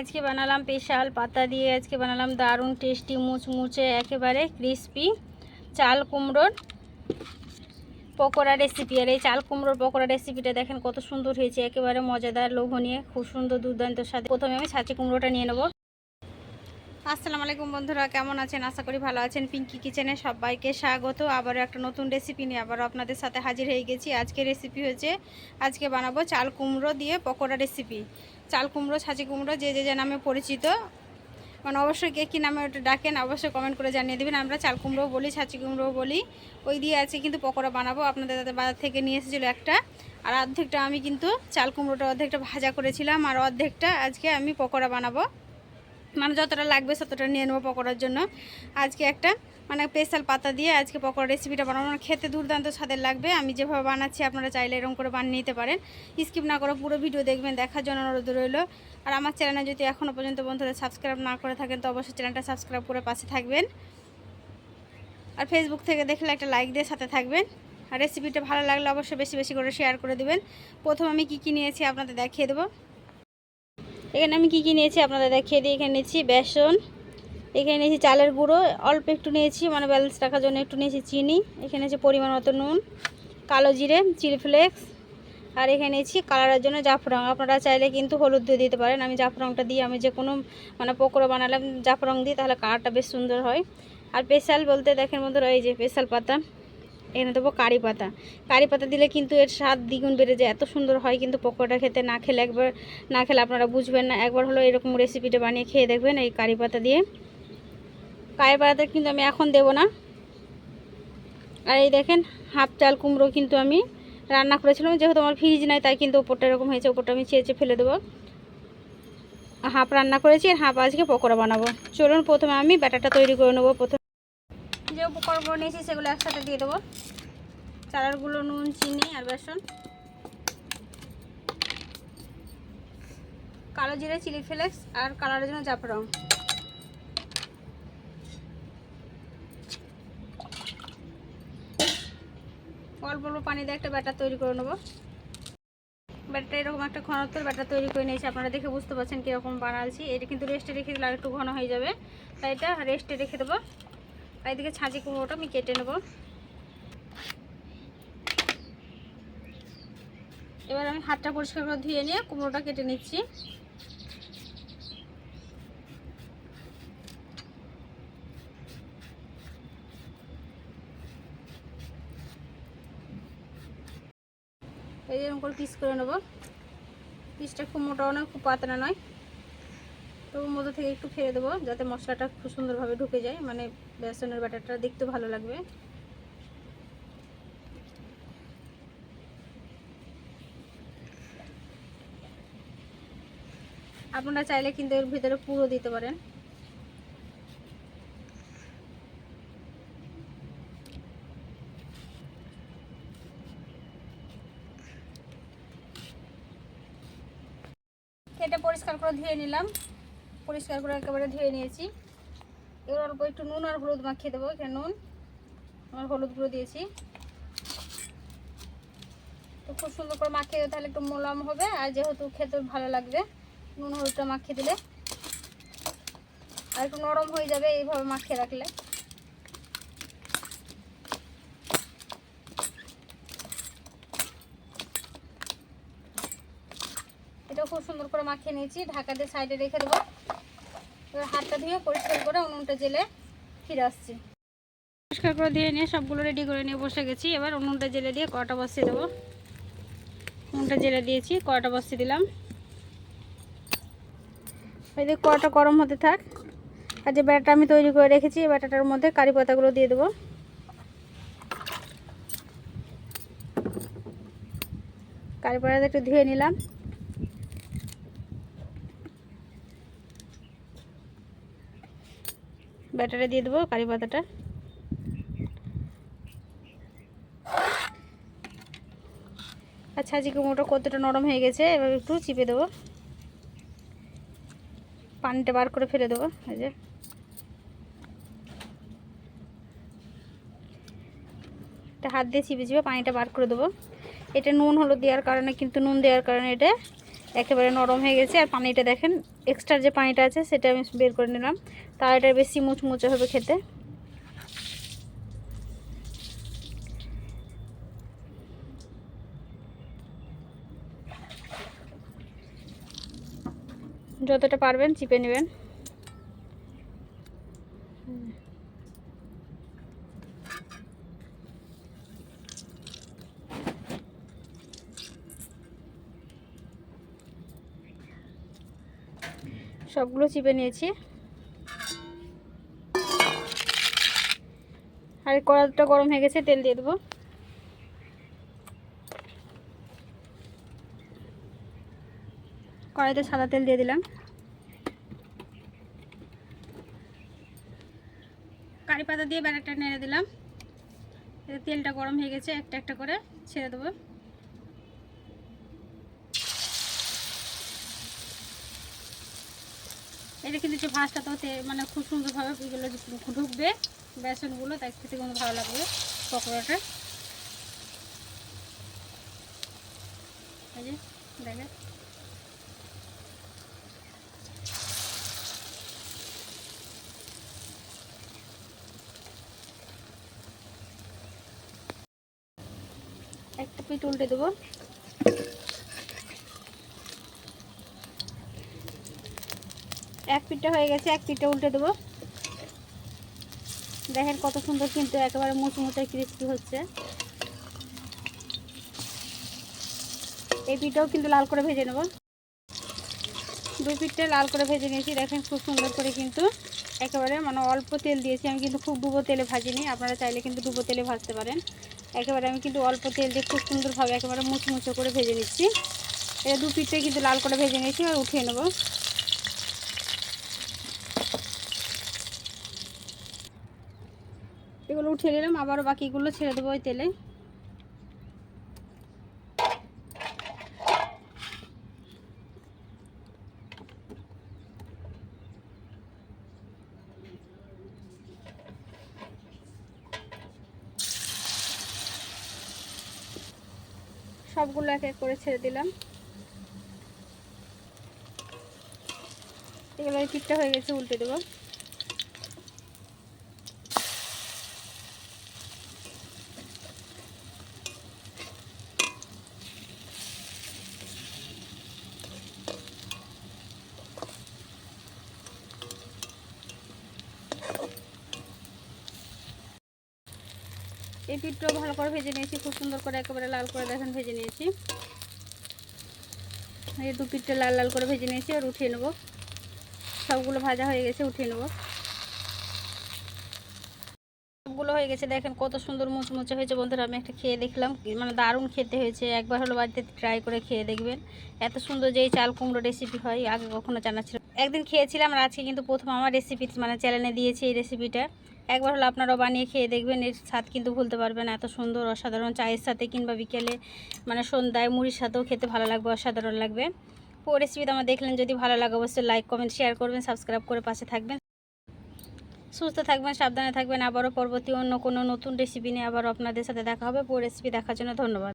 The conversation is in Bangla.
আজকে বানালাম স্পেশাল পাতা দিয়ে। আজকে বানালাম দারুণ টেস্টি মুচমুচে একেবারে ক্রিস্পি চাল কুমড়োর পকোড়া রেসিপি। আর এই চাল কুমড়োর পকোড়া রেসিপিটা দেখেন কত সুন্দর হয়েছে, একেবারে মজাদার লোভনীয়, খুব সুন্দর দুর্দান্ত স্বাদে। প্রথমে আমি ছাঁচি কুমড়োটা নিয়ে নেব। আসসালামু আলাইকুম বন্ধুরা, কেমন আছেন? আশা করি ভালো আছেন। পিঙ্কি কিচেনে সবাইকে স্বাগত। আবারও একটা নতুন রেসিপি নিয়ে আবারও আপনাদের সাথে হাজির হয়ে গেছি। আজকে রেসিপি হচ্ছে, আজকে বানাবো চাল কুমড়ো দিয়ে পকোড়া রেসিপি। চাল কুমড়ো, ছাঁচি কুমড়ো যে যে নামে পরিচিত, মানে অবশ্যই কে কী নামে ওটা ডাকেন অবশ্যই কমেন্ট করে জানিয়ে দেবেন। আমরা চাল কুমড়ো বলি, ছাঁচি কুমড়ো বলি। ওই দিয়ে আছে কিন্তু পকোড়া বানাবো। আপনাদের বাজার থেকে নিয়ে এসেছিলো একটা, আর অর্ধেকটা আমি কিন্তু চাল কুমড়োটা অর্ধেকটা ভাজা করেছিলাম, আর অর্ধেকটা আজকে আমি পকোড়া বানাবো। মানে যতটা লাগবে ততটা নিয়ে নেবো পকোড়ার জন্য। আজকে একটা মানে স্পেশাল পাতা দিয়ে আজকে পকোড়া রেসিপিটা বানাবো। খেতে দুর্দান্ত স্বাদের লাগবে। আমি যেভাবে বানাচ্ছি আপনারা চাইলে এরকম করে বানিয়ে নিতে পারেন। স্কিপ না করে পুরো ভিডিও দেখবেন, দেখার জন্য অনুরোধ রইল। আর আমার চ্যানেলে যদি এখনও পর্যন্ত বন্ধুরা সাবস্ক্রাইব না করে থাকেন তো অবশ্যই চ্যানেলটা সাবস্ক্রাইব করে পাশে থাকবেন। আর ফেসবুক থেকে দেখলে একটা লাইক দিয়ে সাথে থাকবেন। আর রেসিপিটা ভালো লাগলে অবশ্যই বেশি বেশি করে শেয়ার করে দেবেন। প্রথম আমি কী নিয়েছি আপনাদের দেখিয়ে দেবো। এখানে আমি কী নিয়েছি আপনাদের দেখিয়ে দিই। এখানে নিয়েছি বেসন, এখানে নিয়েছি চালের গুঁড়ো অল্প একটু নিয়েছি, মানে ব্যালেন্স রাখার জন্য একটু নিয়েছি চিনি, এখানে নিয়েছি পরিমাণ মতো নুন, কালো জিরে, চিলি ফ্লেক্স, আর এখানে নিয়েছি কালারের জন্য জাফরং। আপনারা চাইলে কিন্তু হলুদ দিয়ে দিতে পারেন। আমি জাফরংটা দিয়ে আমি যে কোনো মানে পকোড়া বানালাম জাফরং দিই, তাহলে কালারটা বেশ সুন্দর হয়। আর স্পেশাল বলতে দেখেন বন্ধুরা, এই যে স্পেশাল পাতা, এখানে দেবো কারি পাতা। কারি পাতা দিলে কিন্তু এর স্বাদ দ্বিগুণ বেড়ে যায়, এত সুন্দর হয় কিন্তু পকোড়া খেতে। না খেলে একবার না খেলে আপনারা বুঝবেন না। একবার হলো এরকম রেসিপিটা বানিয়ে খেয়ে দেখবেন এই কারি পাতা দিয়ে। কারি পাতা কিন্তু আমি এখন দেব না। আর এই দেখেন হাফ চাল কুমড়ো কিন্তু আমি রান্না করেছিলাম, যেহেতু আমার ফ্রিজ নাই তাই কিন্তু ওপরটা এরকম হয়েছে, ওপরটা আমি চেঁচে ফেলে দেবো। হাফ রান্না করেছি আর হাফ আজকে পকোড়া বানাবো। চলুন প্রথমে আমি ব্যাটারটা তৈরি করে নেবো। প্রথমে যে উপকরণগুলো নিয়েছি সেগুলো একসাথে দিয়ে দেবো। চালের গুঁড়ো, নুন, চিনি আর বেসন, কালো জিরে, চিলি ফ্লেক্স আর কালারের জন্য জাফরং। অল্প অল্প পানি দিয়ে একটা ব্যাটার তৈরি করে নেবো। ব্যাটারটা এরকম একটা ঘনত্বের ব্যাটার তৈরি করে নিয়েছি। আপনারা দেখে বুঝতে পারছেন কীরকম বানাচ্ছি। এটা কিন্তু রেস্টে রেখে দিলে আর একটু ঘন হয়ে যাবে, তাই এটা রেস্টে রেখে দেবো। আর এদিকে ছাঁচি কুমড়োটা আমি কেটে নেব। এবার আমি হাতটা পরিষ্কার করে ধুয়ে নিয়ে কুমড়োটা কেটে নিচ্ছি। এই যেরকম করে পিস করে নেব। পিসটা খুব মোটাও নয়, খুব পাতলা নয়, তো মধ্যে থেকে একটু ফেলে দেবো যাতে মশলাটা খুব সুন্দরভাবে ঢুকে যায়, মানে বেসনের ব্যাটারটা দেখতে ভালো লাগবে। আপনারা চাইলে কিন্তু এর ভিতরে পুরো দিতে পারেন। কেটে পরিষ্কার করে ধুয়ে নিলাম। পরিষ্কার করে একেবারে ধুয়ে নিয়েছি। এবার অল্প একটু নুন আর হলুদ মাখিয়ে দেবো। এখানে নুন আর হলুদ গুঁড়ো দিয়েছি, তো খুব সুন্দর করে মাখিয়ে দেবে, তাহলে একটু মোলাম হবে। আর যেহেতু খেতে ভালো লাগবে নুন হলুদটা মাখিয়ে দিলে, আর একটু নরম হয়ে যাবে এইভাবে মাখিয়ে রাখলে। এটা খুব সুন্দর করে মাখিয়ে নিয়েছি, ঢাকা দিয়ে সাইডে রেখে দেবো। এবার হাতটা ধুয়ে পরিষ্কার করে উনুনটা জেলে ফিরে আসছি। পরিষ্কার করে দিয়ে নিয়ে সবগুলো রেডি করে নিয়ে বসে গেছি। এবার উনুনটা জেলে দিয়ে কড়াটা বসিয়ে দেবো। উনুনটা জেলে দিয়েছি, কড়াটা বসিয়ে দিলাম। এই যে কড়াটা গরম হতে থাক। আর যে ব্যাটারটা আমি তৈরি করে রেখেছি এই ব্যাটারটার মধ্যে কারি পাতাগুলো দিয়ে দেবো। কারি পাতাটা একটু ধুয়ে নিলাম। ব্যাটারে দিয়ে দেবো কারি পাতাটা। আর ছাঁচি কুমড়োটা কতটা নরম হয়ে গেছে, এবার একটু চিপে দেবো, পানিটা বার করে ফেলে দেবো। এই যে একটা হাত দিয়ে চিপে চিপে পানিটা বার করে দেবো। এটা নুন হলুদ দেওয়ার কারণে কিন্তু নুন দেওয়ার কারণে এটা একেবারে নরম হয়ে গেছে। আর পানিটা দেখেন, এক্সট্রা যে পানিটা আছে সেটা আমি বের করে নিলাম, তার এটা বেশি মুচমুচে হবে খেতে। যতটা পারবেন চিপে নেবেন। সবগুলো চিপে নিয়েছি। আর কড়াইটা গরম হয়ে গেছে, তেল দিয়ে দেবো। কড়াইতে সাদা তেল দিয়ে দিলাম। কারি পাতা দিয়ে ব্যাটারটা নেড়ে দিলাম। তেলটা গরম হয়ে গেছে, একটা একটা করে ছেড়ে দেবো। এটা কিন্তু একটু ভাজটা তো মানে খুব সুন্দরভাবে এগুলো ঢুকবে বেসনগুলো, তাই খেতে কিন্তু ভালো লাগবে পকোড়াটা। এই যে দেখেন, একটা পিঠ উল্টে দেবো। এক পিঠটা হয়ে গেছে, এক পিঠটা উল্টে দেবো। দেখেন কত সুন্দর কিন্তু একেবারে মুচমুচে ক্রিস্পি হচ্ছে। এই পিঠটাও কিন্তু লাল করে ভেজে নেব। দুই পিঠটা লাল করে ভেজে নিয়েছি। দেখেন খুব সুন্দর করে কিন্তু একেবারে মানে অল্প তেল দিয়েছি আমি, কিন্তু খুব ডুবো তেলে ভাজিনি। আপনারা চাইলে কিন্তু ডুবো তেলে ভাজতে পারেন। একেবারে আমি কিন্তু অল্প তেল দিয়ে খুব সুন্দরভাবে একেবারে মুচমুচে করে ভেজে নিচ্ছি। এটা দু পিঠটাই কিন্তু লাল করে ভেজে নিয়েছি। আর উঠিয়ে নেব। এগুলো উঠিয়ে নিলাম, আবারও বাকিগুলো ছেড়ে দেবো ওই তেলে। সবগুলো এক এক করে ছেড়ে দিলাম। এগুলো ওই পিঠটা হয়ে গেছে, উল্টে দেবো। এই পিঠটাও ভালো করে ভেজে নিয়েছি, খুব সুন্দর করে একেবারে লাল করে দেখেন ভেজে নিয়েছি। এই দু পিঠটা লাল লাল করে ভেজে নিয়েছি। আর উঠিয়ে নেব। সবগুলো ভাজা হয়ে গেছে, উঠিয়ে নেব। সবগুলো হয়ে গেছে। দেখেন কত সুন্দর মুচমুচে হয়েছে বন্ধুরা। আমি একটা খেয়ে দেখলাম, মানে দারুণ খেতে হয়েছে। একবার হলো বাড়িতে ট্রাই করে খেয়ে দেখবেন। এত সুন্দর যে এই চাল কুমড়ো রেসিপি হয় আগে কখনো জানা ছিল। একদিন খেয়েছিলাম, আর আজকে কিন্তু প্রথম আমার রেসিপি মানে চ্যানেলে দিয়েছি এই রেসিপিটা। একবার হলো আপনারাও বানিয়ে খেয়ে দেখবেন, এর স্বাদ কিন্তু ভুলতে পারবেন। এত সুন্দর অসাধারণ, চায়ের সাথে কিংবা বিকেলে মানে সন্ধ্যায় মুড়ির সাথেও খেতে ভালো লাগবে, অসাধারণ লাগবে। পুরো রেসিপিটা আমার দেখলেন, যদি ভালো লাগে অবশ্যই লাইক কমেন্ট শেয়ার করবেন, সাবস্ক্রাইব করে পাশে থাকবেন। সুস্থ থাকবেন, সাবধানে থাকবেন। আবারও পরবর্তী অন্য কোনো নতুন রেসিপি নিয়ে আবারও আপনাদের সাথে দেখা হবে। পুরো রেসিপি দেখার জন্য ধন্যবাদ।